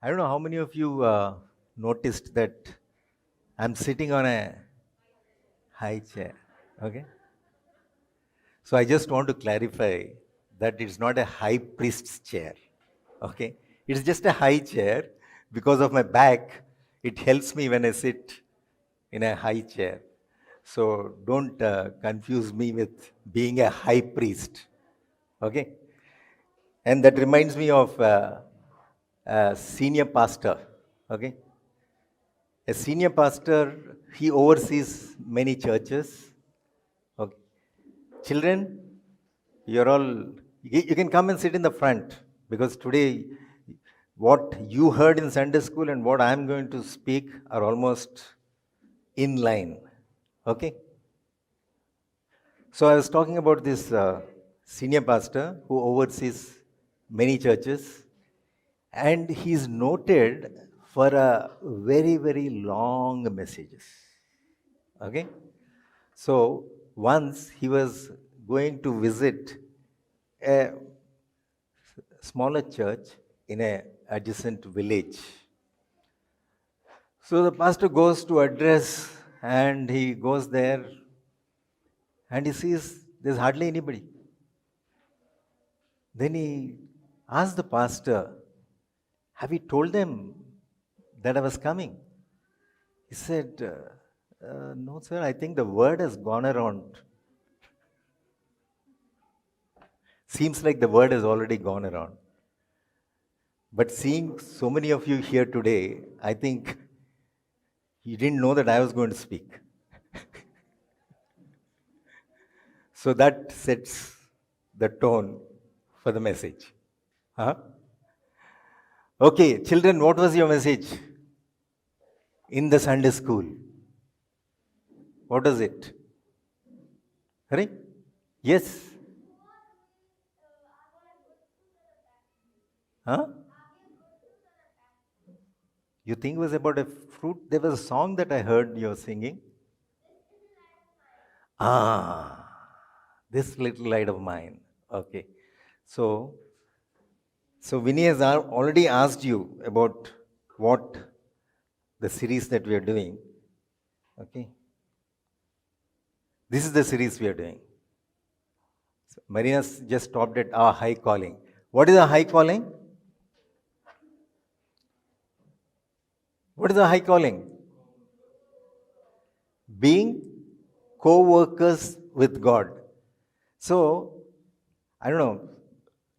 I don't know how many of you noticed that I'm sitting on a high chair. Okay? So I just want to clarify that it's not a high priest's chair. Okay? It's just a high chair because of my back. It helps me when I sit in a high chair. So don't confuse me with being a high priest. Okay? And that reminds me of a senior pastor. Okay? A senior pastor, he oversees many churches. Okay. Children, you're all, you can come and sit in the front because today what you heard in Sunday school and what I'm going to speak are almost in line. Okay? So I was talking about this senior pastor who oversees many churches, and he's noted for a very, very long messages. Okay? So once he was going to visit a smaller church in a adjacent village. So the pastor goes to address and he goes there and he sees there's hardly anybody. Then he asked the pastor, "Have you told them that I was coming?" He said, "No, sir, I think the word has gone around." Seems like the word has already gone around. But seeing so many of you here today, I think you didn't know that I was going to speak. So that sets the tone for the message. Huh? Okay, children, what was your message in the Sunday school? What was it? Right? Yes. Huh? You think it was about a fruit? There was a song that I heard you singing. Ah, this little light of mine. Okay. So, Vinny has already asked you about what the series that we are doing. Okay. This is the series we are doing. So Marina's just stopped at our high calling. What is a high calling? What is a high calling? Being co-workers with God. So, I don't know.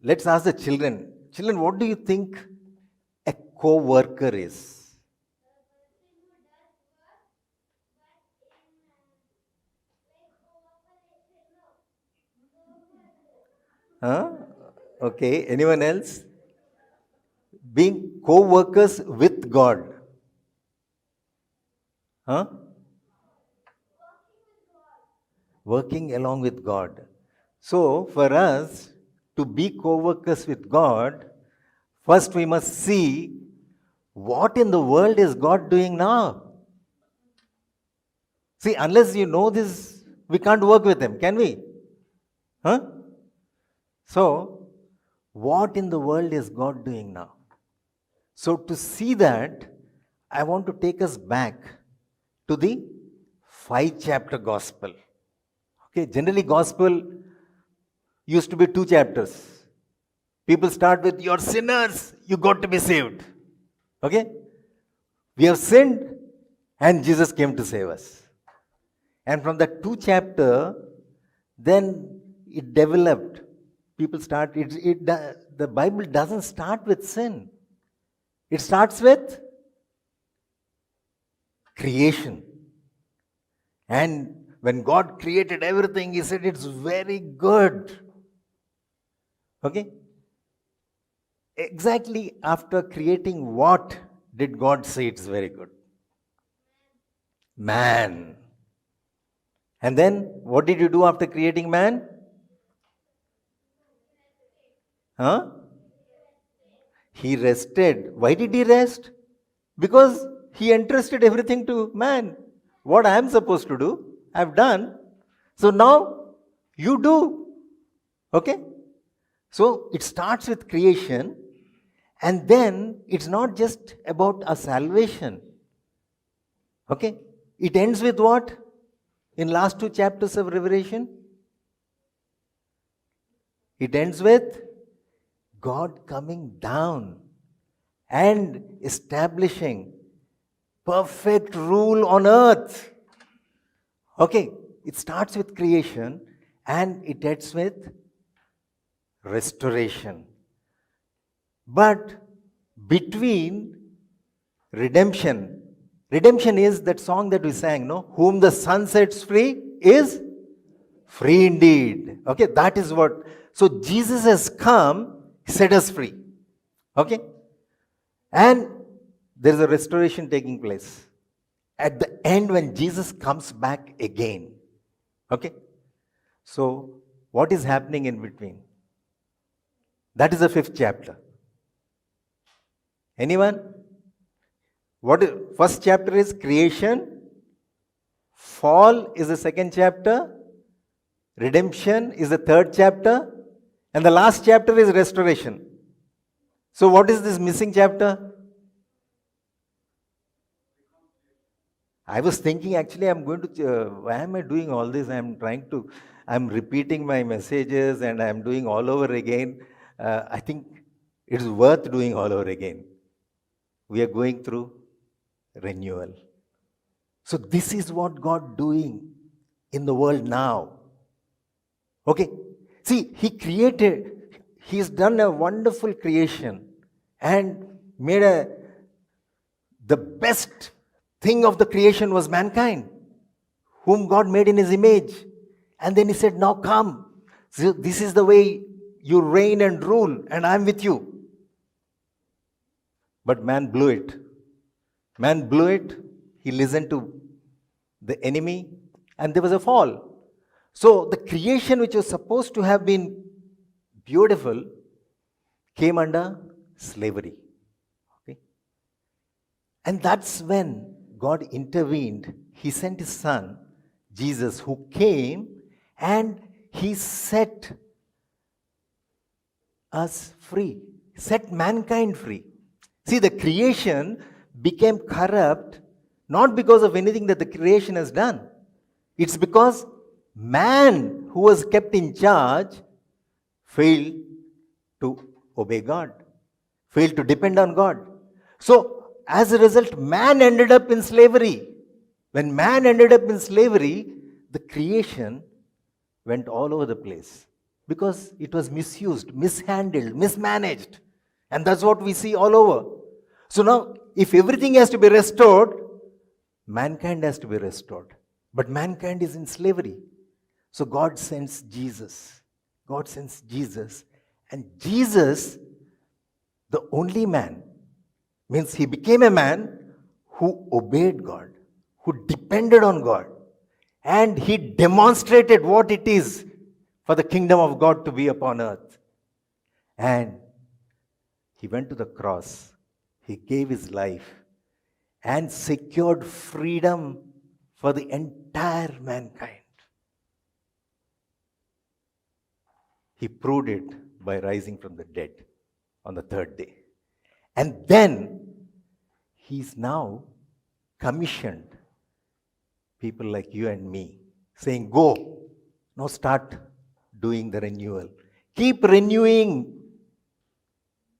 Let's ask the children. Children, what do you think a co-worker is? Huh? Okay. Anyone else? Being co-workers with God. Huh? Working along with God. So, for us to be co-workers with God, first we must see what in the world is God doing now. See, unless you know this, we can't work with Him, can we? Huh? So, what in the world is God doing now? So, to see that, I want to take us back to the 5-chapter gospel. Okay, generally, gospel used to be 2 chapters. People start with, "You're sinners, you got to be saved." Okay? We have sinned, and Jesus came to save us. And from that 2 chapter, then it developed. People start, the Bible doesn't start with sin. It starts with creation. And when God created everything, He said it's very good. Okay? Exactly after creating what did God say it's very good? Man. And then what did you do after creating man? Huh? He rested. Why did he rest? Because he entrusted everything to man. What I am supposed to do, I've done. So now you do. Okay? So it starts with creation, And then it's not just about our salvation. Okay? It ends with what? In last 2 chapters of Revelation? It ends with God coming down and establishing perfect rule on earth. Okay, it starts with creation and it ends with restoration. But between redemption is that song that we sang, no? Whom the Son sets free is free indeed. Okay, that is what. So Jesus has come, set us free. Okay? And there is a restoration taking place at the end when Jesus comes back again. Okay? So, what is happening in between? That is the 5th chapter. Anyone? First chapter is creation. Fall is the 2nd chapter. Redemption is the 3rd chapter. And the last chapter is restoration. So, what is this missing chapter? I was thinking, actually, I'm going to, why am I doing all this? I'm repeating my messages and I'm doing all over again. I think it's worth doing all over again. We are going through renewal. So this is what God doing in the world now. Okay? See, He's done a wonderful creation and made the best thing of the creation was mankind, whom God made in His image. And then He said, now come. So this is the way you reign and rule, and I'm with you. But man blew it. Man blew it. He listened to the enemy, and there was a fall. So the creation which was supposed to have been beautiful came under slavery. Okay? And that's when God intervened. He sent His Son, Jesus, who came and He set us free, set mankind free. See, the creation became corrupt not because of anything that the creation has done. It's because man, who was kept in charge, failed to obey God, failed to depend on God. So, as a result, man ended up in slavery. When man ended up in slavery, the creation went all over the place because it was misused, mishandled, mismanaged. And that's what we see all over. So now, if everything has to be restored, mankind has to be restored. But mankind is in slavery. So God sends Jesus. God sends Jesus. And Jesus, the only man, means He became a man who obeyed God, who depended on God. And He demonstrated what it is for the kingdom of God to be upon earth. And He went to the cross. He gave His life and secured freedom for the entire mankind. He proved it by rising from the dead on the 3rd day. And then He's now commissioned people like you and me, saying, go, now start doing the renewal. Keep renewing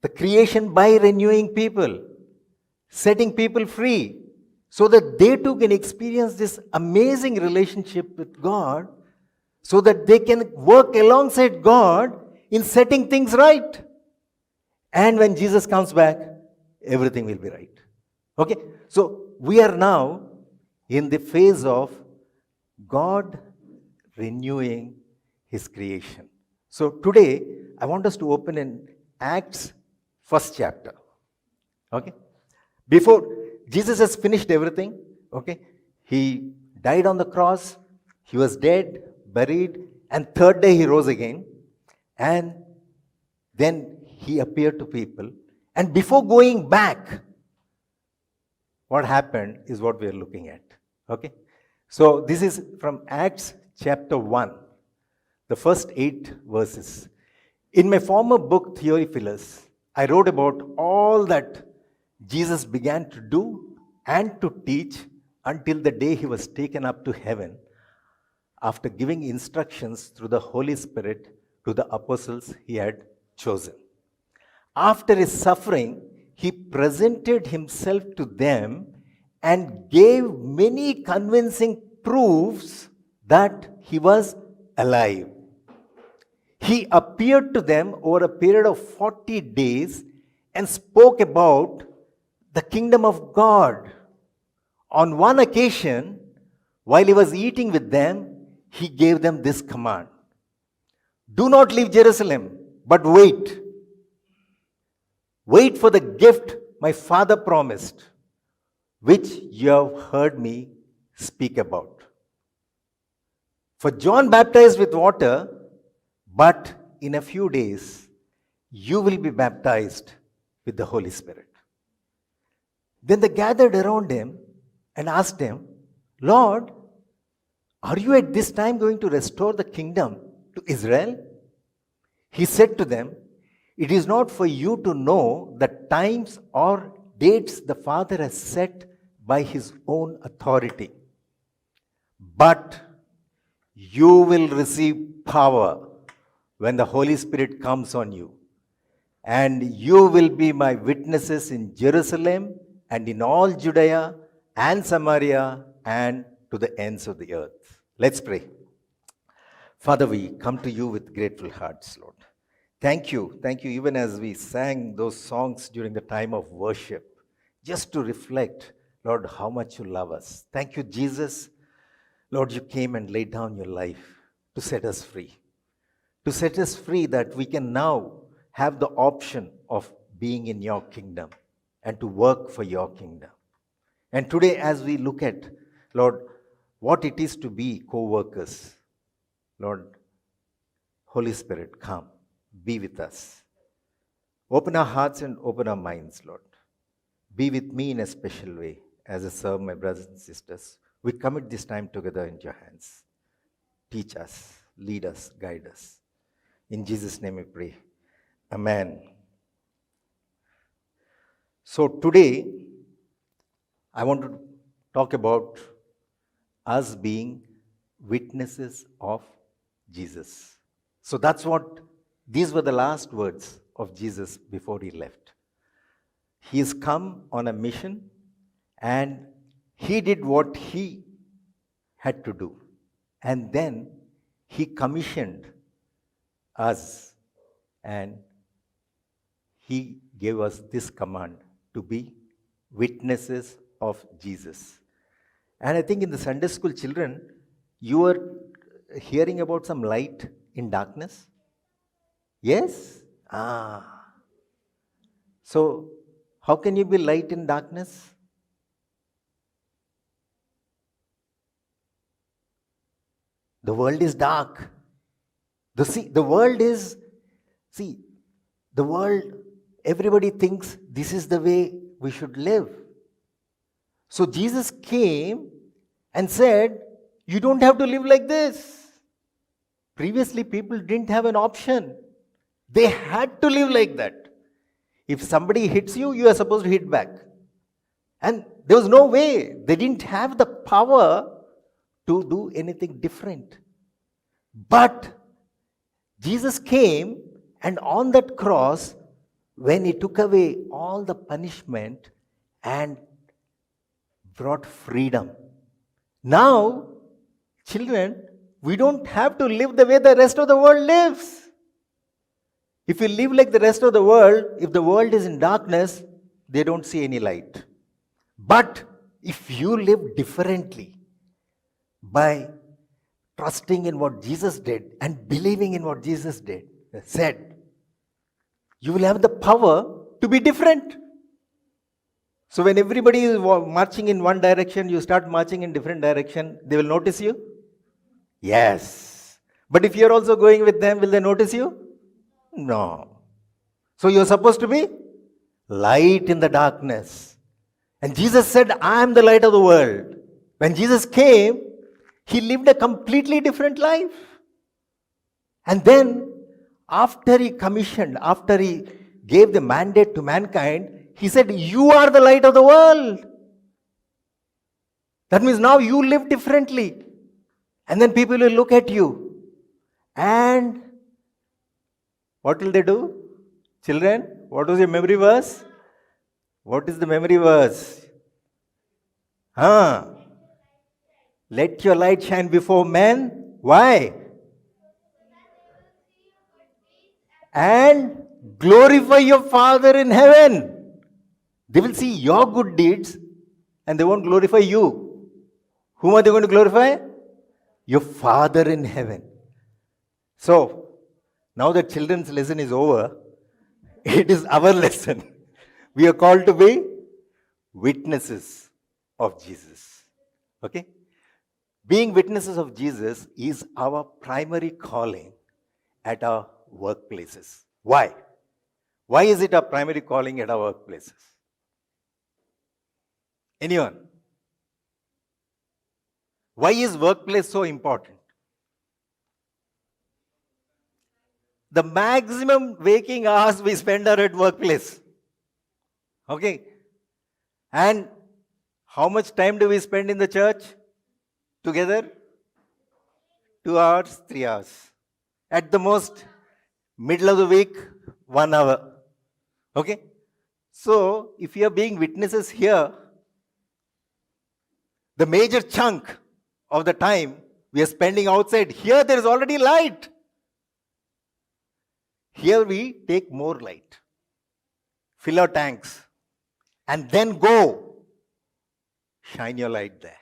the creation by renewing people, setting people free, so that they too can experience this amazing relationship with God, so that they can work alongside God in setting things right. And when Jesus comes back, everything will be right. Okay? So we are now in the phase of God renewing His creation. So today, I want us to open in Acts 1st chapter. Okay? Before Jesus has finished everything, okay? He died on the cross, He was dead, buried, and 3rd day He rose again. And then He appeared to people. And before going back, what happened is what we are looking at. Okay? So this is from Acts chapter 1, the first 8 verses. In my former book, Theophilus, I wrote about all that Jesus began to do and to teach until the day he was taken up to heaven after giving instructions through the Holy Spirit to the apostles he had chosen. After his suffering, he presented himself to them and gave many convincing proofs that he was alive. He appeared to them over a period of 40 days and spoke about the kingdom of God. On one occasion, while he was eating with them, he gave them this command: do not leave Jerusalem, but wait. Wait for the gift my Father promised, which you have heard me speak about. For John baptized with water, but in a few days you will be baptized with the Holy Spirit. Then they gathered around him and asked him, Lord, are you at this time going to restore the kingdom to Israel? He said to them, it is not for you to know the times or dates the Father has set by his own authority, but you will receive power when the Holy Spirit comes on you, and you will be my witnesses in Jerusalem and in all Judea and Samaria and to the ends of the earth. Let's pray. Father, we come to you with grateful hearts, Lord. Thank you, even as we sang those songs during the time of worship, just to reflect, Lord, how much you love us. Thank you, Jesus. Lord, you came and laid down your life to set us free. To set us free that we can now have the option of being in your kingdom and to work for your kingdom. And today, as we look at, Lord, what it is to be co-workers, Lord, Holy Spirit, come, be with us. Open our hearts and open our minds, Lord. Be with me in a special way as I serve my brothers and sisters. We commit this time together into your hands. Teach us, lead us, guide us. In Jesus' name we pray. Amen. So today, I want to talk about us being witnesses of Jesus. So that's what, these were the last words of Jesus before he left. He has come on a mission and he did what he had to do. And then he commissioned us and he gave us this command to be witnesses of Jesus. And I think in the Sunday school children, you were hearing about some light in darkness. Yes? So, how can you be light in darkness? The world is dark. The world, everybody thinks this is the way we should live. So Jesus came and said, you don't have to live like this. Previously, people didn't have an option. They had to live like that. If somebody hits you, you are supposed to hit back. And there was no way. They didn't have the power to do anything different. But Jesus came, and on that cross, when he took away all the punishment and brought freedom. Now, children, we don't have to live the way the rest of the world lives. If you live like the rest of the world, if the world is in darkness, they don't see any light. But if you live differently by trusting in what Jesus did and believing in what Jesus said, you will have the power to be different. So when everybody is marching in one direction, you start marching in different direction, they will notice you? Yes. But if you're also going with them, will they notice you? No. So you're supposed to be light in the darkness. And Jesus said, I am the light of the world. When Jesus came, he lived a completely different life. And then, after he gave the mandate to mankind, he said, you are the light of the world. That means now you live differently. And then people will look at you. And what will they do? Children, what was your memory verse? What is the memory verse? Let your light shine before men. Why? And glorify your Father in heaven. They will see your good deeds and they won't glorify you. Whom are they going to glorify? Your Father in heaven. So, now that children's lesson is over, it is our lesson. We are called to be witnesses of Jesus. Okay? Being witnesses of Jesus is our primary calling at our workplaces. Why? Why is it our primary calling at our workplaces? Anyone? Why is workplace so important? The maximum waking hours we spend are at workplace. Okay? And how much time do we spend in the church together? 2 hours, 3 hours. At the most, middle of the week, 1 hour. Okay? So, if you are being witnesses here, the major chunk of the time we are spending outside, here there is already light. Here we take more light, fill our tanks, and then go shine your light there.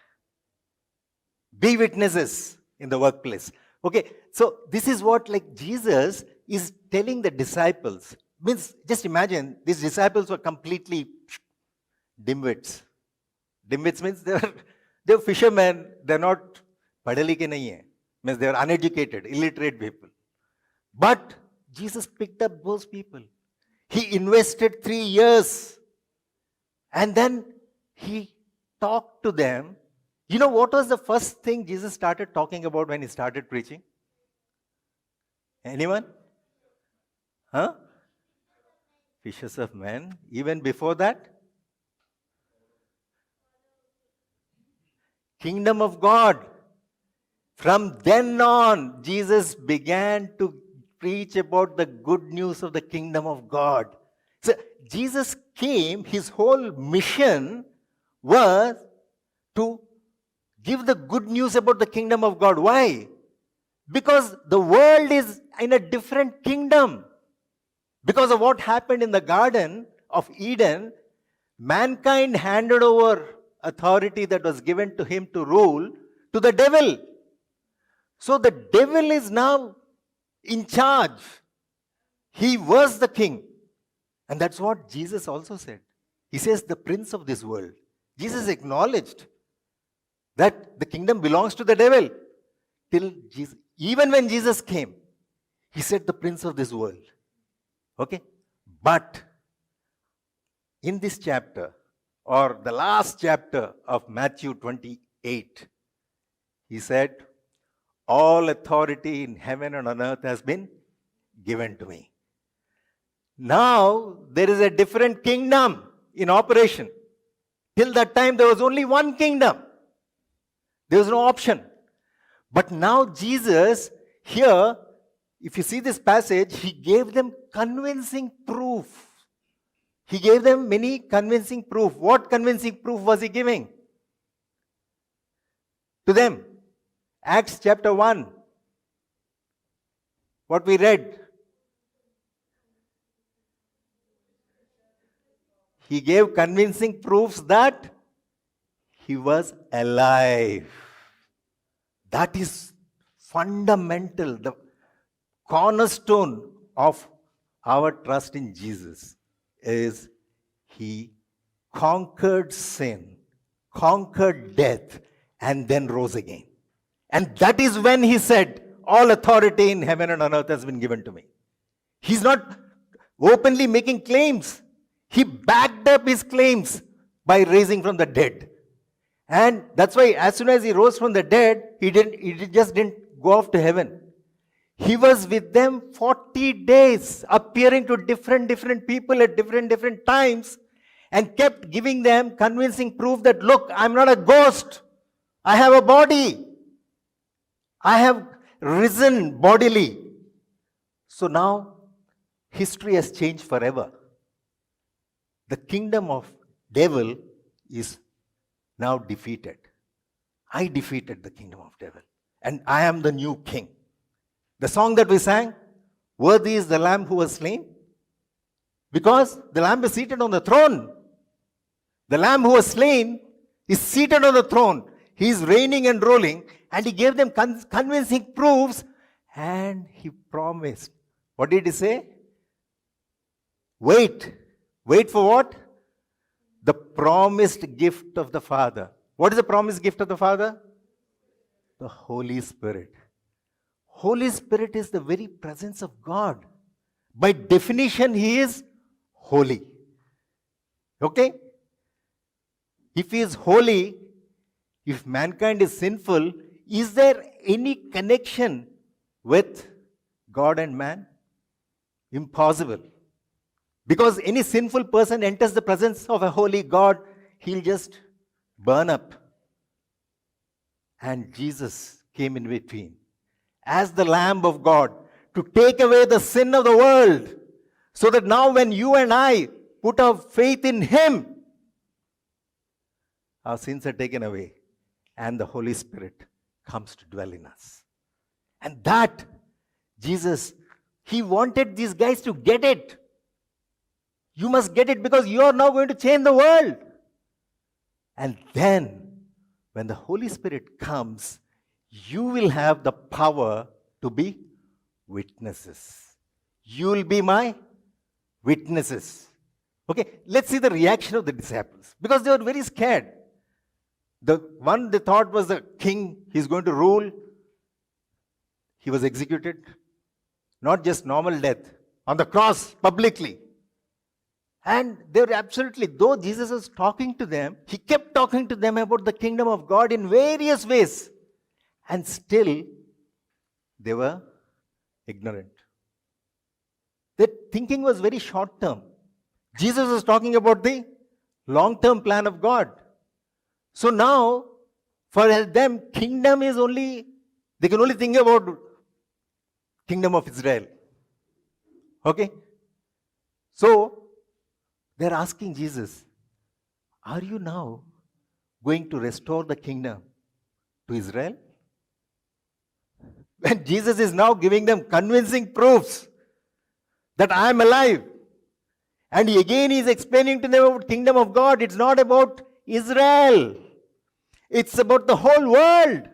Be witnesses in the workplace. Okay, so this is what like Jesus is telling the disciples. Means, just imagine, these disciples were completely dimwits. Dimwits means they're fishermen, they're not padhe likhe nahi hai. Means they're uneducated, illiterate people. But Jesus picked up those people. He invested 3 years. And then he talked to them. You know what was the first thing Jesus started talking about when he started preaching? Anyone? Fishers of men. Even before that? Kingdom of God. From then on, Jesus began to preach about the good news of the kingdom of God. So Jesus came, his whole mission was to give the good news about the kingdom of God. Why? Because the world is in a different kingdom. Because of what happened in the Garden of Eden, mankind handed over authority that was given to him to rule to the devil. So the devil is now in charge. He was the king. And that's what Jesus also said. He says, the prince of this world. Jesus acknowledged that the kingdom belongs to the devil. Till Jesus, even when Jesus came, he said, the prince of this world. Okay? But in this chapter, or the last chapter of Matthew 28, he said, all authority in heaven and on earth has been given to me. Now, there is a different kingdom in operation. Till that time, there was only one kingdom. There was no option. But now Jesus, here, if you see this passage, he gave them convincing proof. He gave them many convincing proof. What convincing proof was he giving to them? Acts chapter 1. What we read. He gave convincing proofs that he was alive. That is fundamental, the cornerstone of our trust in Jesus is he conquered sin, conquered death, and then rose again. And that is when he said, all authority in heaven and on earth has been given to me. He's not openly making claims. He backed up his claims by raising from the dead. And that's why as soon as he rose from the dead, he just didn't go off to heaven. He was with them 40 days, appearing to different people at different times, and kept giving them convincing proof that, look, I'm not a ghost. I have a body. I have risen bodily. So now, history has changed forever. The kingdom of devil is now defeated. I defeated the kingdom of devil, and I am the new king. The song that we sang, worthy is the Lamb who was slain, because the Lamb is seated on the throne. The Lamb who was slain is seated on the throne. He is reigning and ruling, and he gave them convincing proofs, and he promised. What did he say? Wait. Wait for what? The promised gift of the Father. What is the promised gift of the Father? The Holy Spirit. Holy Spirit is the very presence of God. By definition, He is holy. Okay? If He is holy, if mankind is sinful, is there any connection with God and man? Impossible. Because any sinful person enters the presence of a holy God, he'll just burn up. And Jesus came in between as the Lamb of God to take away the sin of the world, so that now when you and I put our faith in Him, our sins are taken away and the Holy Spirit comes to dwell in us. And that Jesus, He wanted these guys to get it. You must get it, because you are now going to change the world. And then, when the Holy Spirit comes, you will have the power to be witnesses. You will be my witnesses. Okay, let's see the reaction of the disciples, because they were very scared. The one they thought was the king, he's going to rule. He was executed. Not just normal death, on the cross, publicly. And they were absolutely, though Jesus was talking to them, He kept talking to them about the kingdom of God in various ways. And still, they were ignorant. Their thinking was very short term. Jesus was talking about the long term plan of God. So now, for them, kingdom is only, they can only think about kingdom of Israel. Okay? So, they're asking Jesus, are you now going to restore the kingdom to Israel? And Jesus is now giving them convincing proofs that I am alive. And again He is explaining to them about the kingdom of God. It's not about Israel. It's about the whole world.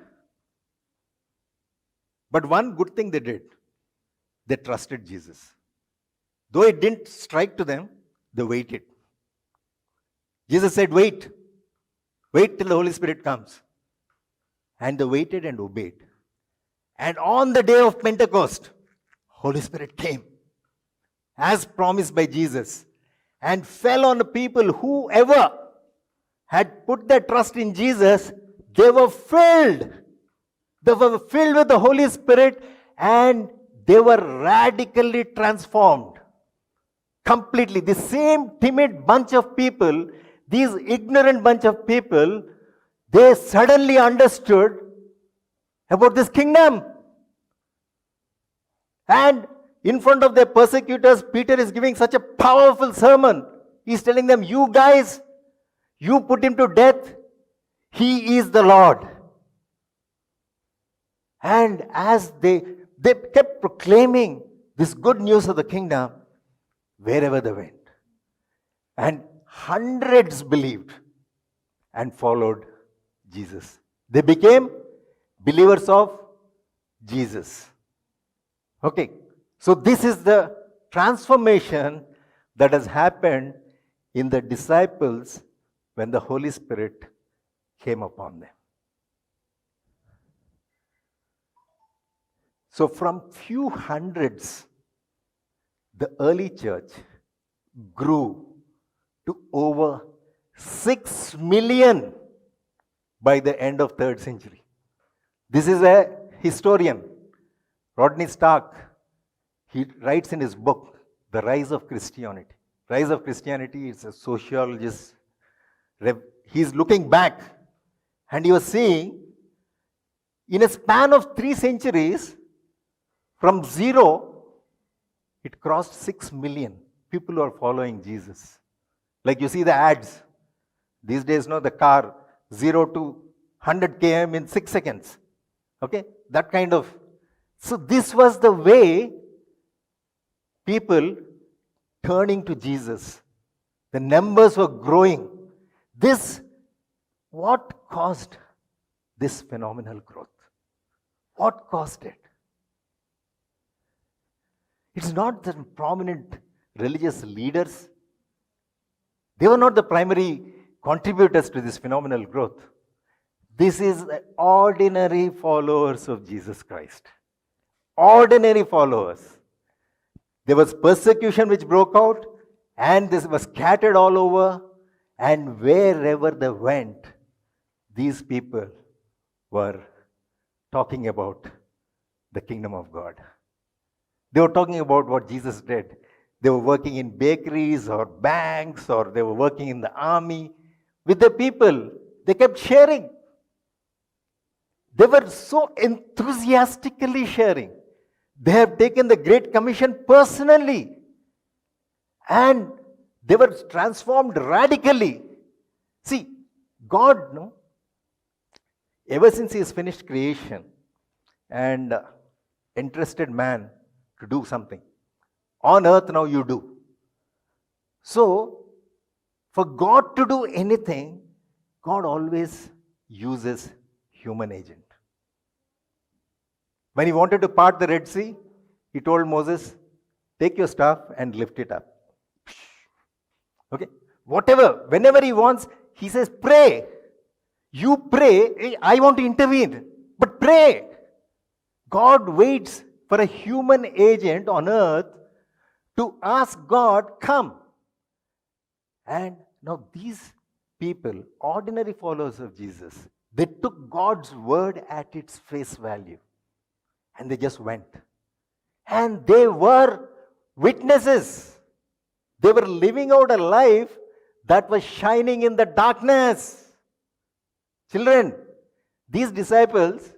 But one good thing they did, they trusted Jesus. Though it didn't strike to them, they waited. Jesus said, wait. Wait till the Holy Spirit comes. And they waited and obeyed. And on the day of Pentecost, Holy Spirit came, as promised by Jesus, and fell on the people. Whoever had put their trust in Jesus, they were filled. They were filled with the Holy Spirit, and they were radically transformed. Completely. The same timid bunch of people, these ignorant bunch of people, they suddenly understood about this kingdom. And in front of their persecutors, Peter is giving such a powerful sermon. He's telling them, you guys, you put Him to death. He is the Lord. And as they kept proclaiming this good news of the kingdom, wherever they went. And hundreds believed and followed Jesus. They became believers of Jesus. Okay, so this is the transformation that has happened in the disciples when the Holy Spirit came upon them. So from few hundreds, the early church grew to over 6 million by the end of 3rd century. This is a historian Rodney Stark, he writes in his book, The Rise of Christianity. Rise of Christianity is a sociologist. He's looking back and he was seeing in a span of 3 centuries, from zero, it crossed 6 million people who are following Jesus. Like you see the ads. These days, the car 0 to 100 km in 6 seconds. Okay? That kind of. So this was the way people turning to Jesus. The numbers were growing. What caused this phenomenal growth? What caused it? It's not the prominent religious leaders. They were not the primary contributors to this phenomenal growth. This is the ordinary followers of Jesus Christ. Ordinary followers. There was persecution which broke out, and this was scattered all over, and wherever they went, these people were talking about the kingdom of God. They were talking about what Jesus did. They were working in bakeries or banks, or they were working in the army. With the people, they kept sharing. They were so enthusiastically sharing. They have taken the Great Commission personally. And they were transformed radically. See, God, ever since He has finished creation and entrusted man to do something, on earth now you do. So, for God to do anything, God always uses human agent. When He wanted to part the Red Sea, He told Moses, take your staff and lift it up. Okay? Whenever He wants, He says, pray. You pray, I want to intervene, but pray. God waits for a human agent on earth to ask God, come. And now these people, ordinary followers of Jesus, they took God's word at its face value. And they just went. And they were witnesses. They were living out a life that was shining in the darkness. Children, these disciples,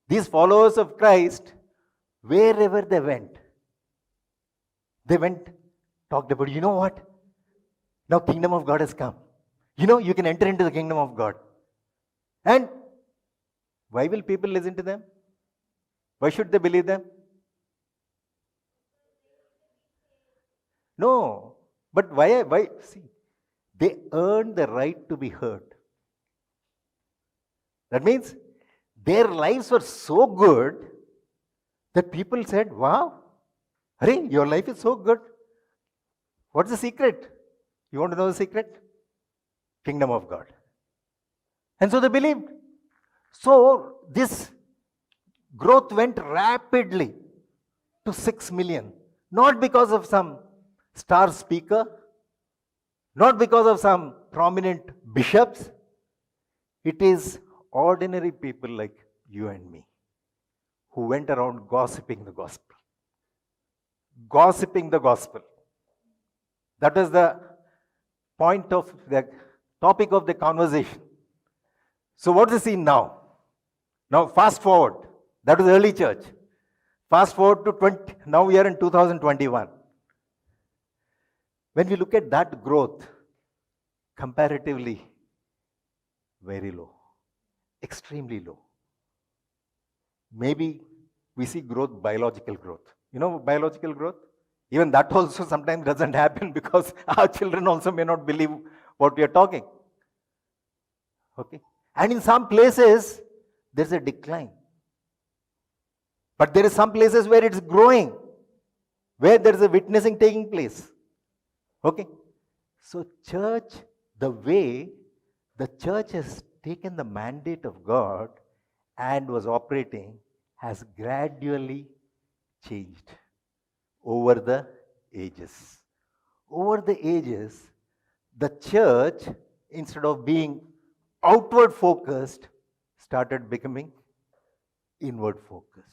these followers of Christ, wherever they went, talked about, you know what? Now kingdom of God has come. You can enter into the kingdom of God. And why will people listen to them? Why should they believe them? No. But why? See, they earned the right to be heard. That means their lives were so good that people said, wow, Hare, your life is so good. What's the secret? You want to know the secret? Kingdom of God. And so they believed. So this growth went rapidly to 6 million. Not because of some star speaker, not because of some prominent bishops. It is ordinary people like you and me who went around gossiping the gospel. Gossiping the gospel. That is the point of the topic of the conversation. So what is seen now? Now fast forward. That was early church. Fast forward to now we are in 2021. When we look at that growth, comparatively very low, extremely low. Maybe we see growth, biological growth. Biological growth? Even that also sometimes doesn't happen because our children also may not believe what we are talking. Okay? And in some places, there's a decline. But there is some places where it's growing, where there is a witnessing taking place. Okay? So church, the way the church has taken the mandate of God and was operating has gradually changed over the ages. Over the ages, the church, instead of being outward focused, started becoming inward focused.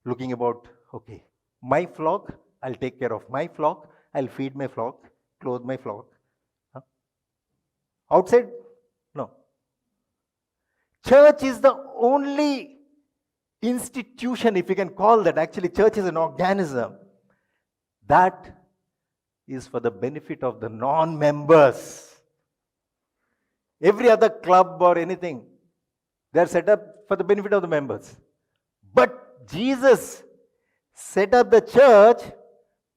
looking about, okay, my flock, I'll take care of my flock, I'll feed my flock, clothe my flock. Huh? Outside? No. Church is the only institution, if you can call that, actually church is an organism, that is for the benefit of the non-members. Every other club or anything, they are set up for the benefit of the members. But Jesus set up the church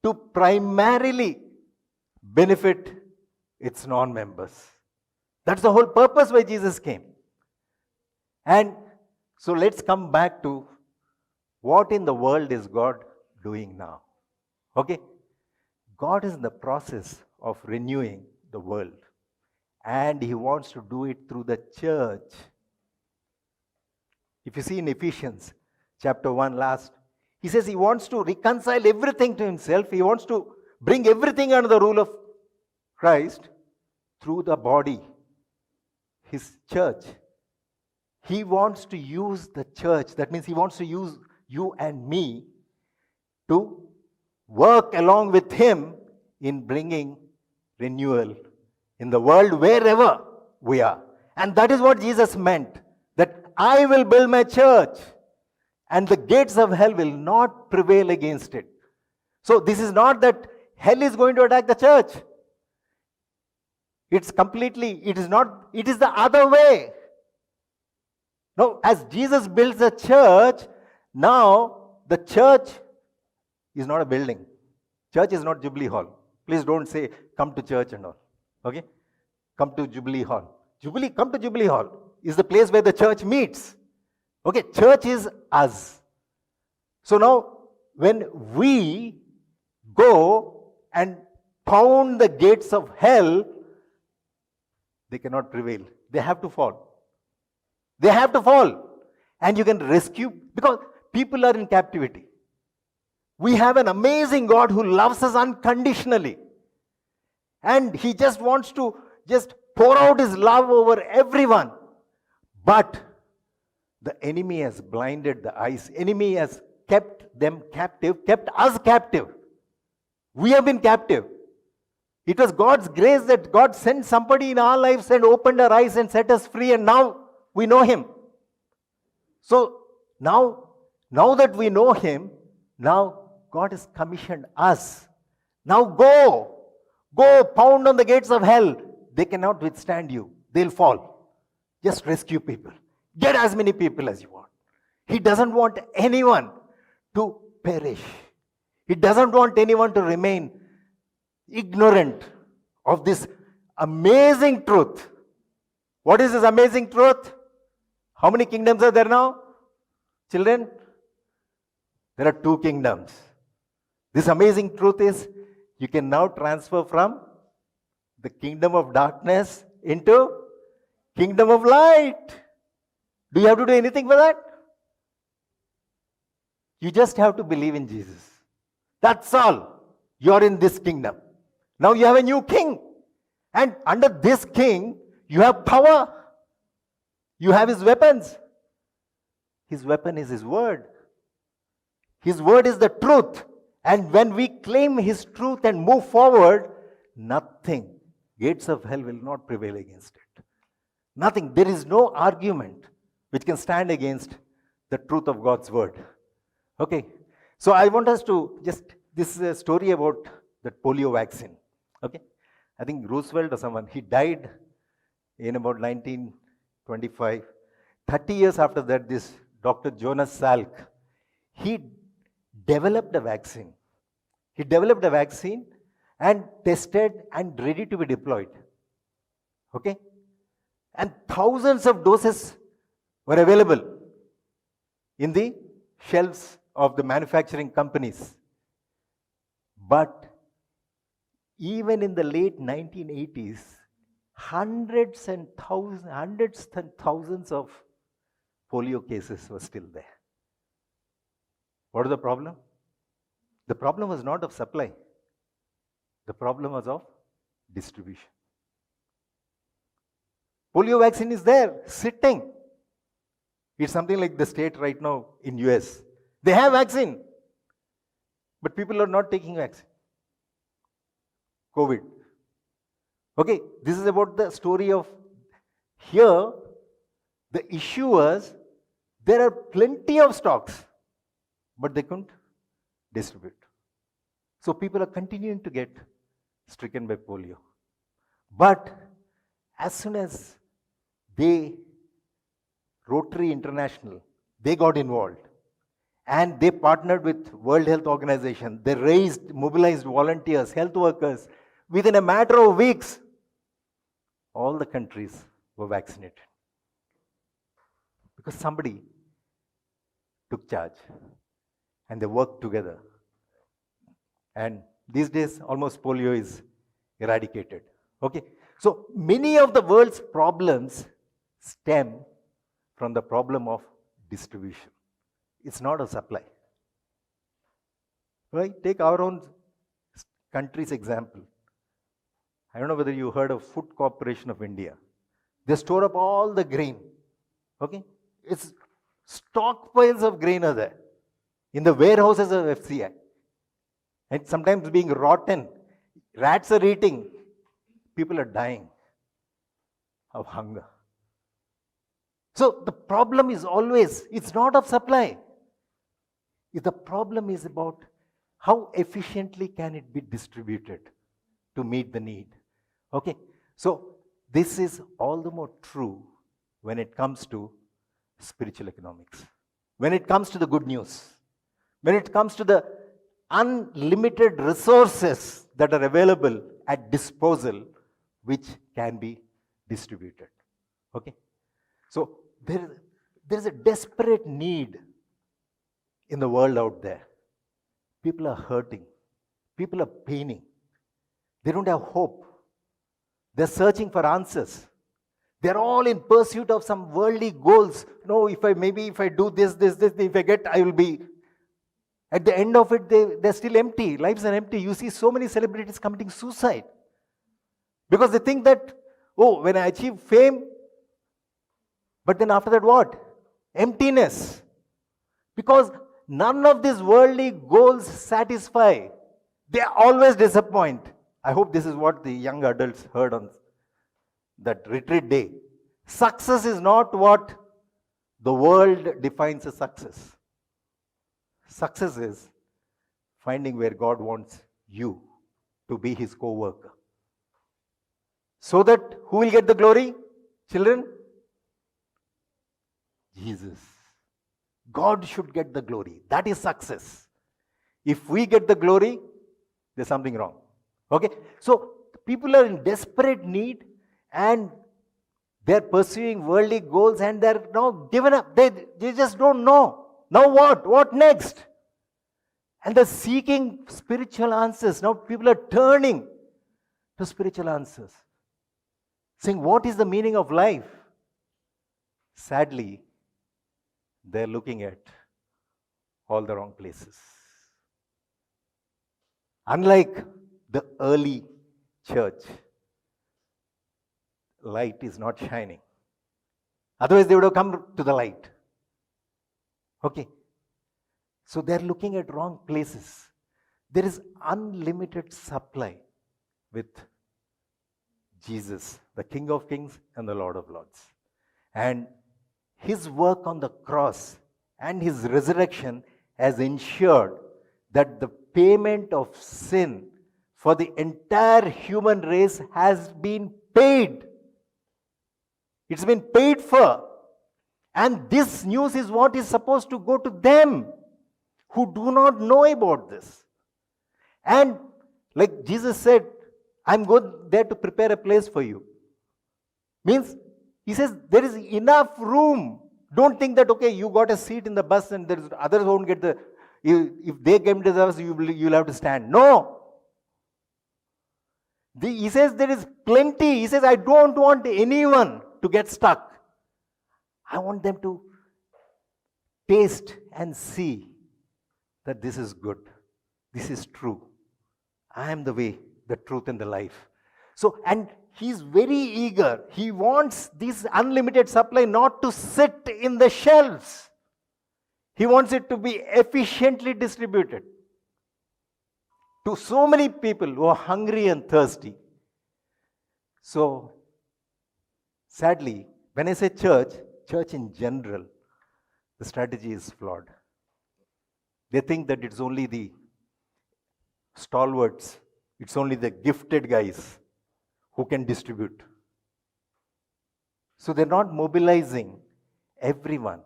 to primarily benefit its non-members. That's the whole purpose why Jesus came. And so let's come back to what in the world is God doing now. Okay? God is in the process of renewing the world. And He wants to do it through the church. If you see in Ephesians chapter 1 last, He says He wants to reconcile everything to Himself. He wants to bring everything under the rule of Christ through the body, His church. He wants to use the church. That means He wants to use you and me to work along with Him in bringing renewal in the world wherever we are. And that is what Jesus meant, that I will build my church and the gates of hell will not prevail against it. So this is not that hell is going to attack the church. It is the other way. No, as Jesus builds a church, now the church is not a building. Church is not Jubilee Hall. Please don't say, come to church and all. Okay? Come to Jubilee Hall. Come to Jubilee Hall is the place where the church meets. Okay? Church is us. So now, when we go and pound the gates of hell, they cannot prevail. They have to fall. They have to fall. And you can rescue, because people are in captivity. We have an amazing God who loves us unconditionally. And He just wants to just pour out His love over everyone. But the enemy has blinded the eyes. Enemy has kept them captive, kept us captive. We have been captive. It was God's grace that God sent somebody in our lives and opened our eyes and set us free, and now we know Him. So now that we know Him, now God has commissioned us. Now go pound on the gates of hell. They cannot withstand you. They'll fall. Just rescue people. Get as many people as you want. He doesn't want anyone to perish. He doesn't want anyone to remain ignorant of this amazing truth. What is this amazing truth? How many kingdoms are there now? Children? There are 2 kingdoms. This amazing truth is, you can now transfer from the kingdom of darkness into kingdom of light. Do you have to do anything for that? You just have to believe in Jesus. That's all. You're in this kingdom. Now you have a new king. And under this king, you have power. You have his weapons. His weapon is his word. His word is the truth. And when we claim his truth and move forward, nothing, gates of hell will not prevail against it. Nothing. There is no argument which can stand against the truth of God's word. Okay. So I want us to this is a story about that polio vaccine. Okay. I think Roosevelt or someone, he died in about 1925. 30 years after that, this Dr. Jonas Salk, he developed a vaccine. He developed a vaccine and tested and ready to be deployed. Okay? And thousands of doses were available in the shelves of the manufacturing companies. But even in the late 1980s, hundreds and thousands of polio cases were still there. What is the problem? The problem was not of supply. The problem was of distribution. Polio vaccine is there, sitting. It's something like the state right now in US. They have vaccine, but people are not taking vaccine. COVID. Okay, this is about the story of here. The issue was there are plenty of stocks, but they couldn't distribute. So people are continuing to get stricken by polio. But as soon as Rotary International, they got involved and they partnered with World Health Organization. They mobilized volunteers, health workers. Within a matter of weeks, all the countries were vaccinated. Because somebody took charge and they worked together. And these days, almost polio is eradicated. Okay? So many of the world's problems stem from the problem of distribution. It's not a supply. Right? Take our own country's example. I don't know whether you heard of Food Corporation of India. They store up all the grain. Okay? It's stockpiles of grain are there in the warehouses of FCI. And sometimes being rotten. Rats are eating. People are dying of hunger. So the problem is always, it's not of supply. The problem is about how efficiently can it be distributed to meet the need. Okay, so this is all the more true when it comes to spiritual economics. When it comes to the good news. When it comes to the unlimited resources that are available at disposal, which can be distributed. Okay? So there is a desperate need in the world out there. People are hurting. People are paining. They don't have hope. They're searching for answers. They're all in pursuit of some worldly goals. No, if I do this, if I get, I will be. At the end of it, they're still empty. Lives are empty. You see so many celebrities committing suicide. Because they think that, oh, when I achieve fame, but then after that what? Emptiness. Because none of these worldly goals satisfy. They always disappoint. I hope this is what the young adults heard on that retreat day. Success is not what the world defines as success. Success is finding where God wants you to be His co-worker. So that who will get the glory? Children? Jesus. God should get the glory. That is success. If we get the glory, there's something wrong. Okay? So people are in desperate need and they're pursuing worldly goals and they're now given up. They just don't know. Now what? What next? And they're seeking spiritual answers. Now people are turning to spiritual answers. Saying, what is the meaning of life? Sadly, they're looking at all the wrong places. Unlike the early church, light is not shining. Otherwise, they would have come to the light. Okay. So they're looking at wrong places. There is unlimited supply with Jesus, the King of Kings and the Lord of Lords. And His work on the cross and His resurrection has ensured that the payment of sin for the entire human race has been paid. It's been paid for. And this news is what is supposed to go to them who do not know about this. And like Jesus said, I'm going there to prepare a place for you. Means, He says, there is enough room. Don't think that, okay, you got a seat in the bus and others won't get the, if they came to the bus, you'll have to stand. No. He says there is plenty. He says, I don't want anyone to get stuck. I want them to taste and see that this is good. This is true. I am the way, the truth, and the life. So, and He's very eager. He wants this unlimited supply not to sit in the shelves. He wants it to be efficiently distributed to so many people who are hungry and thirsty. So, sadly, when I say church, church in general, the strategy is flawed. They think that it's only the stalwarts, it's only the gifted guys who can distribute. So they're not mobilizing everyone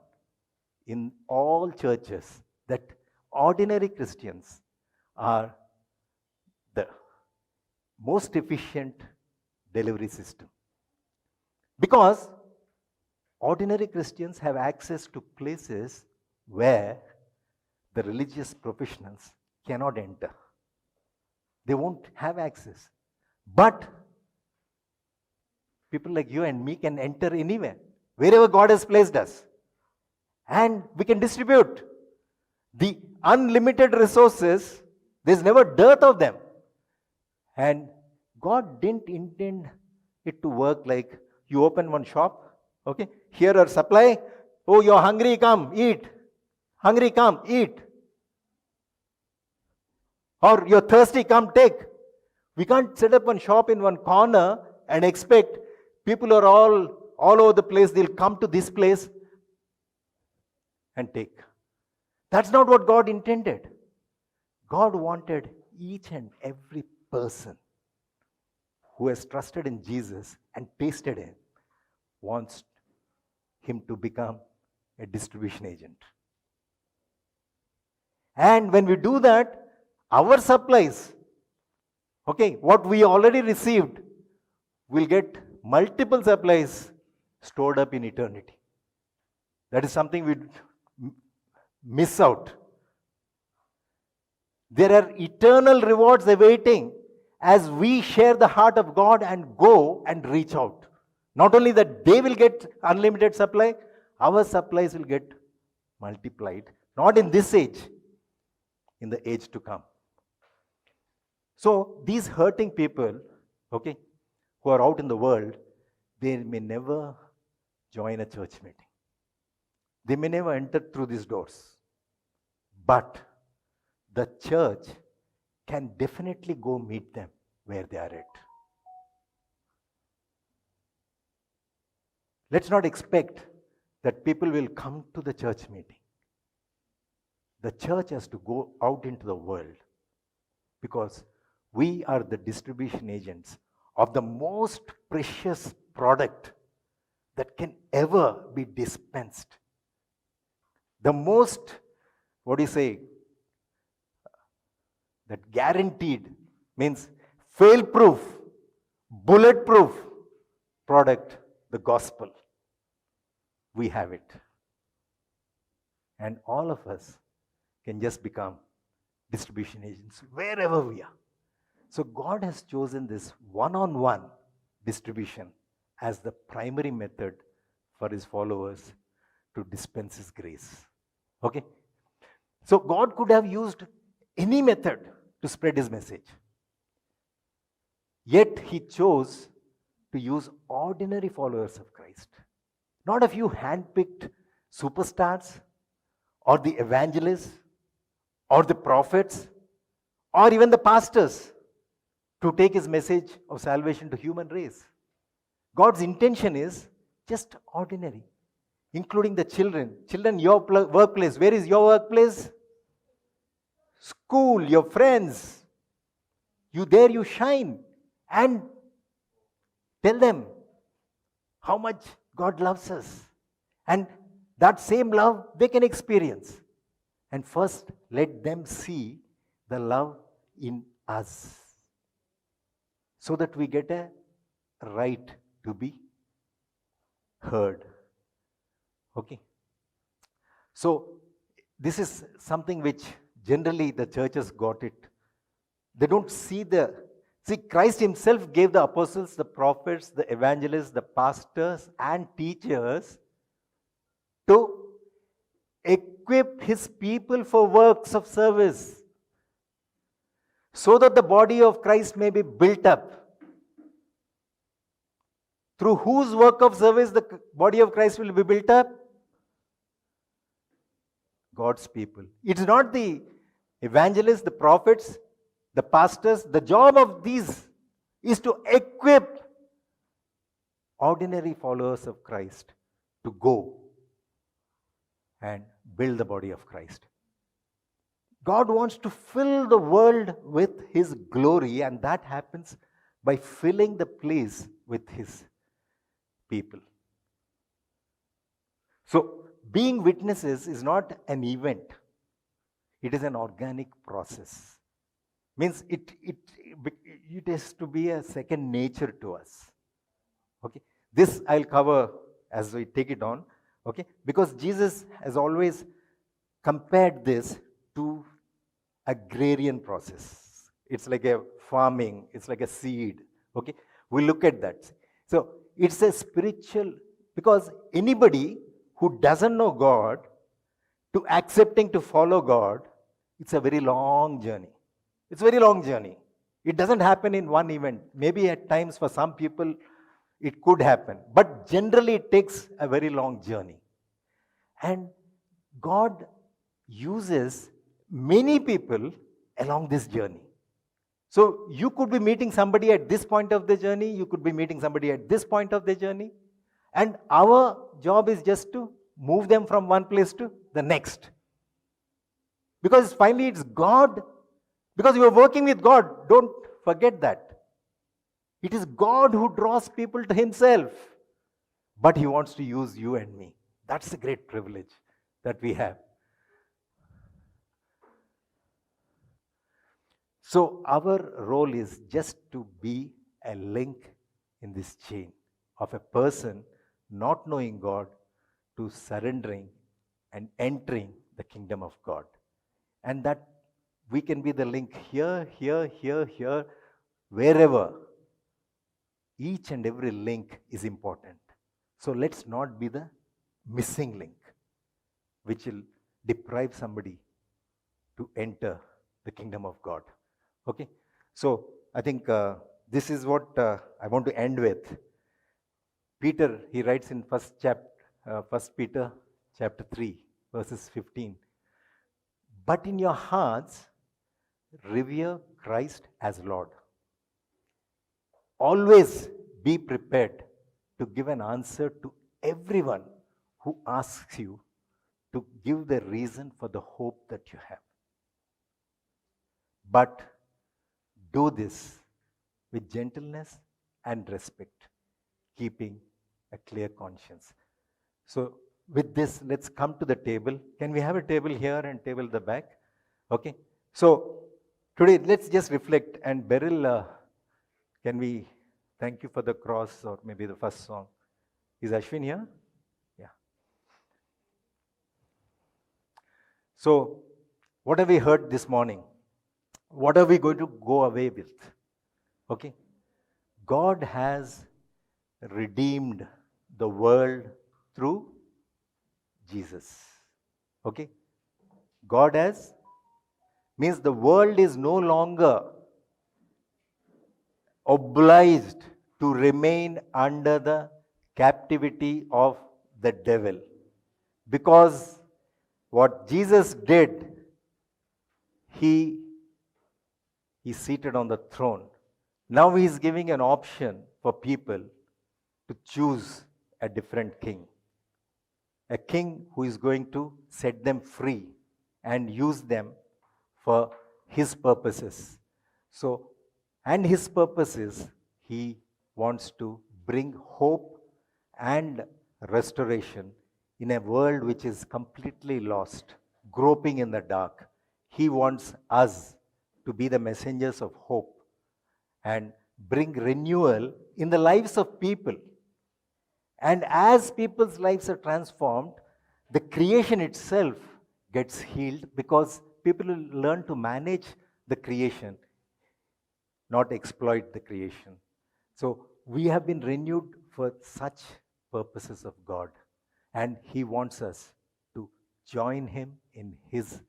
in all churches, that ordinary Christians are the most efficient delivery system. Because ordinary Christians have access to places where the religious professionals cannot enter. They won't have access. But people like you and me can enter anywhere, wherever God has placed us. And we can distribute the unlimited resources. There's never dearth of them. And God didn't intend it to work like you open one shop, okay? Here are supply. Oh, you're hungry, come, eat. Hungry, come, eat. Or you're thirsty, come, take. We can't set up one shop in one corner and expect people are all over the place, they'll come to this place and take. That's not what God intended. God wanted each and every person who has trusted in Jesus and tasted Him, wants him to become a distribution agent. And when we do that, our supplies, okay, what we already received, will get multiple supplies stored up in eternity. That is something we miss out. There are eternal rewards awaiting as we share the heart of God and go and reach out. Not only that they will get unlimited supply, our supplies will get multiplied. Not in this age, in the age to come. So these hurting people, okay, who are out in the world, they may never join a church meeting. They may never enter through these doors. But the church can definitely go meet them where they are at. Let's not expect that people will come to the church meeting. The church has to go out into the world because we are the distribution agents of the most precious product that can ever be dispensed. The most, that guaranteed means fail-proof, bulletproof product, the gospel. We have it. And all of us can just become distribution agents wherever we are. So God has chosen this one-on-one distribution as the primary method for His followers to dispense His grace. Okay? So God could have used any method to spread His message. Yet He chose to use ordinary followers of Christ. Not a few hand-picked superstars or the evangelists or the prophets or even the pastors to take His message of salvation to human race. God's intention is just ordinary, including the children. Children, your workplace. Where is your workplace? School, your friends. There you shine. And tell them how much God loves us. And that same love they can experience. And first, let them see the love in us, so that we get a right to be heard. Okay? So, this is something which generally the churches got it. They don't see Christ Himself gave the apostles, the prophets, the evangelists, the pastors, and teachers to equip His people for works of service, so that the body of Christ may be built up. Through whose work of service the body of Christ will be built up? God's people. It's not the evangelists, the prophets, the pastors. The job of these is to equip ordinary followers of Christ to go and build the body of Christ. God wants to fill the world with His glory, and that happens by filling the place with His people. So, being witnesses is not an event, it is an organic process. Means it has to be a second nature to us. Okay, this I'll cover as we take it on. Okay, because Jesus has always compared this to agrarian process. It's like a farming, it's like a seed. Okay, we look at that. So it's a spiritual, because anybody who doesn't know God, to accepting to follow God, it's a very long journey. It's a very long journey. It doesn't happen in one event. Maybe at times for some people it could happen, but generally it takes a very long journey. And God uses many people along this journey. So you could be meeting somebody at this point of the journey, you could be meeting somebody at this point of the journey, and our job is just to move them from one place to the next. Because finally it's God, because you are working with God, don't forget that. It is God who draws people to Himself, but He wants to use you and me. That's the great privilege that we have. So our role is just to be a link in this chain of a person not knowing God to surrendering and entering the kingdom of God. And that we can be the link here, wherever. Each and every link is important. So let's not be the missing link, which will deprive somebody to enter the kingdom of God. Okay, so I think this is what I want to end with. Peter, he writes in First Peter chapter 3, verses 15. But in your hearts, revere Christ as Lord. Always be prepared to give an answer to everyone who asks you to give the reason for the hope that you have. But do this with gentleness and respect, keeping a clear conscience. So with this, let's come to the table. Can we have a table here and table at the back? Okay. So today, let's just reflect. And Beryl, can we thank you for the cross, or maybe the first song? Is Ashwin here? Yeah. So what have we heard this morning? What are we going to go away with? Okay. God has redeemed the world through Jesus. Okay. God has, means the world is no longer obliged to remain under the captivity of the devil. Because what Jesus did, He is seated on the throne. Now He is giving an option for people to choose a different king. A king who is going to set them free and use them for His purposes. So, and His purpose is He wants to bring hope and restoration in a world which is completely lost, groping in the dark. He wants us to be the messengers of hope and bring renewal in the lives of people. And as people's lives are transformed, the creation itself gets healed, because people will learn to manage the creation, not exploit the creation. So we have been renewed for such purposes of God, and He wants us to join Him in His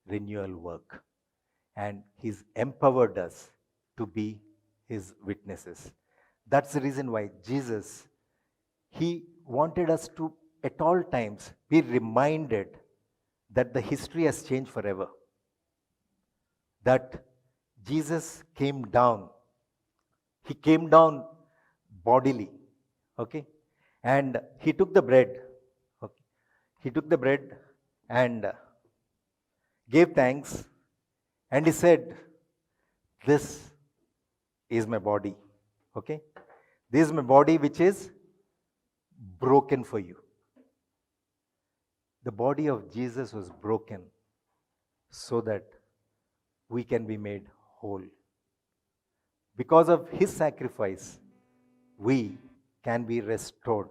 renewal work. And He's empowered us to be His witnesses. That's the reason why Jesus, He wanted us to at all times be reminded that the history has changed forever. That Jesus came down. He came down bodily. Okay? And he took the bread. Okay? He took the bread and gave thanks, and he said, "This is my body." Okay? This is my body which is broken for you. The body of Jesus was broken so that we can be made whole. Because of his sacrifice, we can be restored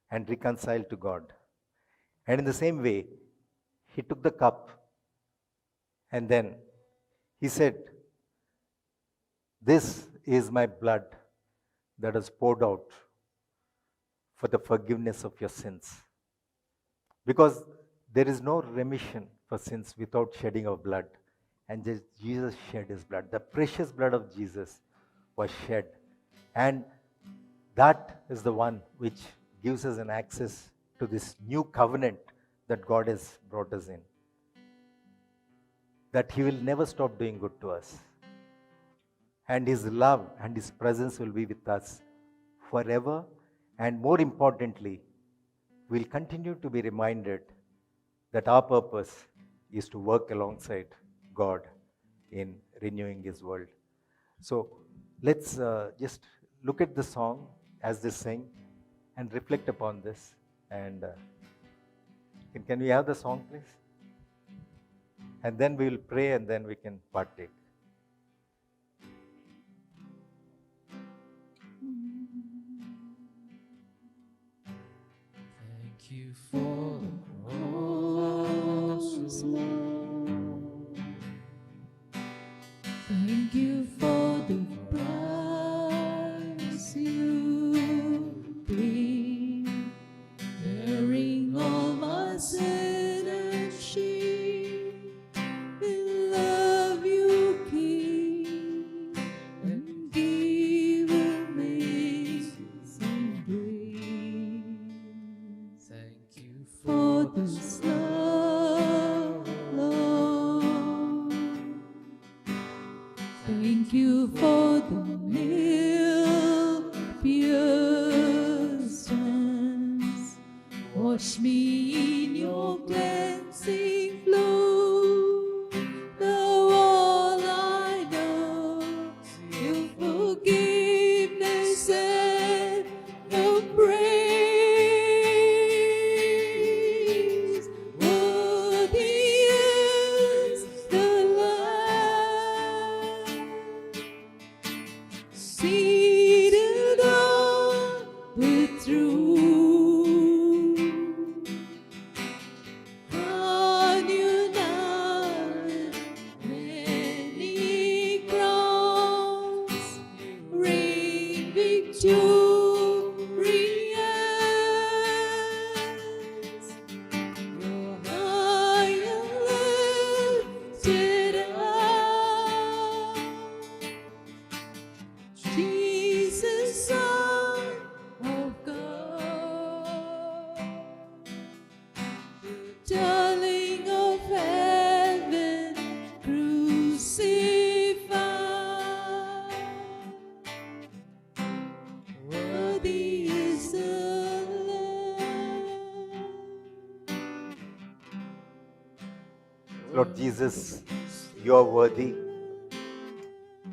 and reconciled to God. And in the same way, he took the cup and then he said, "This is my blood that is poured out for the forgiveness of your sins." Because there is no remission for sins without shedding of blood. And Jesus shed his blood. The precious blood of Jesus was shed. And that is the one which gives us an access to this new covenant that God has brought us in. That he will never stop doing good to us. And his love and his presence will be with us forever. And more importantly, we'll continue to be reminded that our purpose is to work alongside God in renewing his world. So let's just look at the song as they sing and reflect upon this. And can we have the song, please? And then we will pray and then we can partake. Thank you for the cross, Lord. Thank you for the price you paid, bearing all my sin and shame. In love you came and gave amazing grace. Thank you for this love, Lord. Thank you for the nail-pierced hands. Wash me in your cleansing flow. Now all I know is your forgiveness and your praise. Worthy is the Lamb, seated on the throne. On you now many crowns, reign victorious. You're high and lifted up, Jesus, Son of God, darling of heaven, crucified. Worthy is the Lamb. Lord Jesus, you are worthy.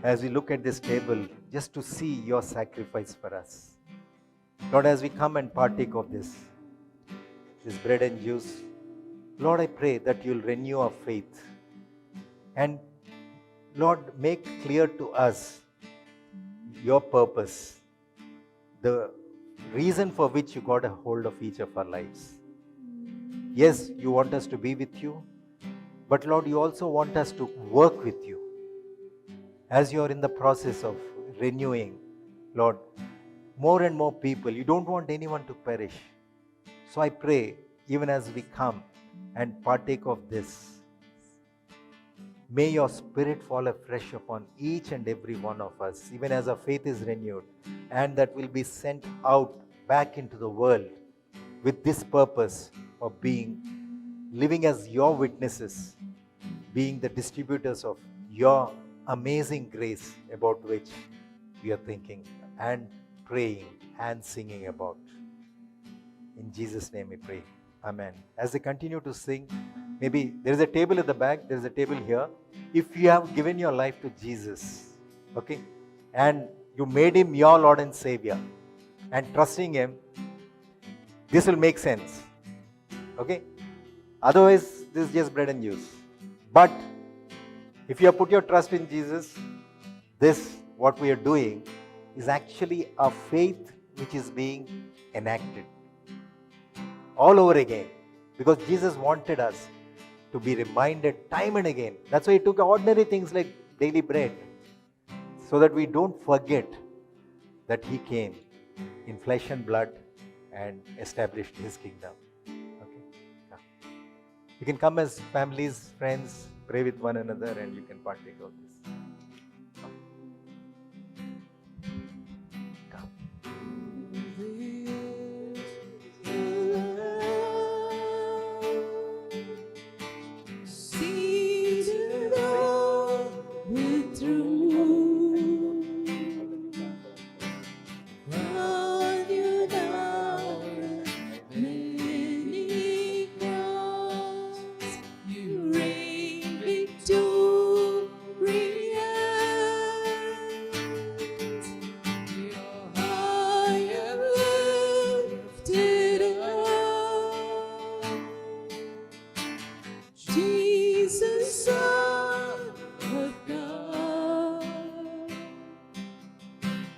As we look at this table, just to see your sacrifice for us. Lord, as we come and partake of this bread and juice, Lord, I pray that you'll renew our faith. And Lord, make clear to us your purpose, the reason for which you got a hold of each of our lives. Yes, you want us to be with you, but Lord, you also want us to work with you. As you are in the process of renewing, Lord, more and more people, you don't want anyone to perish. So I pray, even as we come and partake of this, may your spirit fall afresh upon each and every one of us, even as our faith is renewed, and that will be sent out back into the world with this purpose of being living as your witnesses, being the distributors of your amazing grace about which we are thinking and praying and singing about. In Jesus' name we pray. Amen. As they continue to sing, maybe there is a table at the back, there is a table here. If you have given your life to Jesus, okay, and you made him your Lord and Savior, and trusting him, this will make sense. Okay? Otherwise, this is just bread and juice. But if you have put your trust in Jesus, this, what we are doing, is actually a faith which is being enacted all over again. Because Jesus wanted us to be reminded time and again. That's why he took ordinary things like daily bread, so that we don't forget that he came in flesh and blood and established his kingdom. Okay? Now, you can come as families, friends, pray with one another, and you can partake of this. Come. Seated on the throne, crown you now with many crowns. You reign victorious. You're high and lifted up, Jesus, Son of God,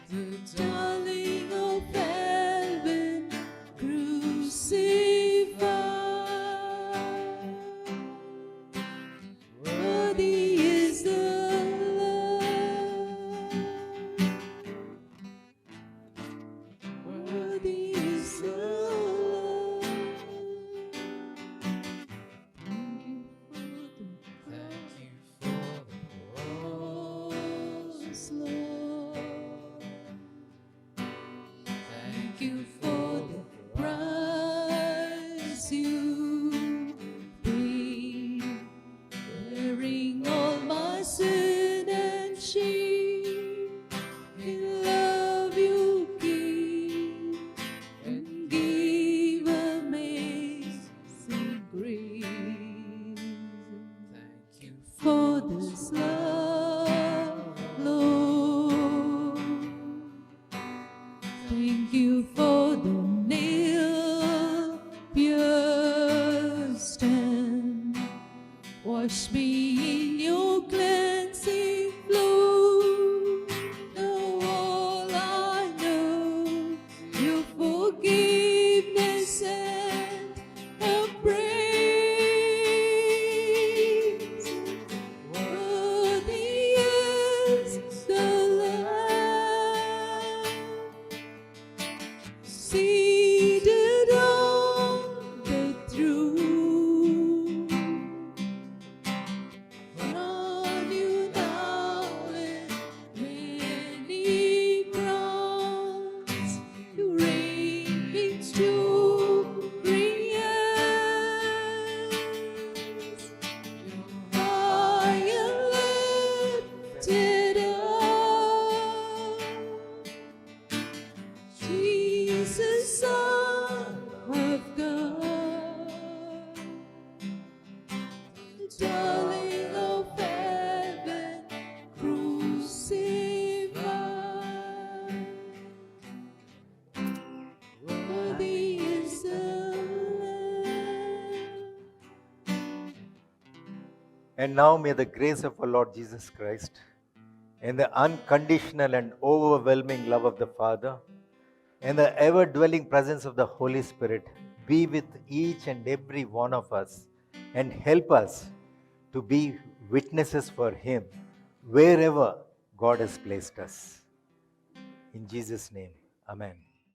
the darling of heaven, crucified. Worthy is the Lamb. Worthy is the Lamb. Thank you for the cross, Lord. Thank you for the price you paid, bearing all my sin and shame. In love you gave and gave amazing grace. Thank you for this love, Lord. Thank you for the nail pierced hand. Wash me in your cleansing flow. Now all I know, your forgiveness and embrace. Worthy is the Lamb, seated on the throne. Crown you now with many crowns. You reign victorious. You're high and lifted up, Jesus, Son of God, the darling of heaven, crucified. Worthy is the Lamb. And now may the grace of our Lord Jesus Christ and the unconditional and overwhelming love of the Father and the ever-dwelling presence of the Holy Spirit be with each and every one of us and help us to be witnesses for him wherever God has placed us. In Jesus' name, amen.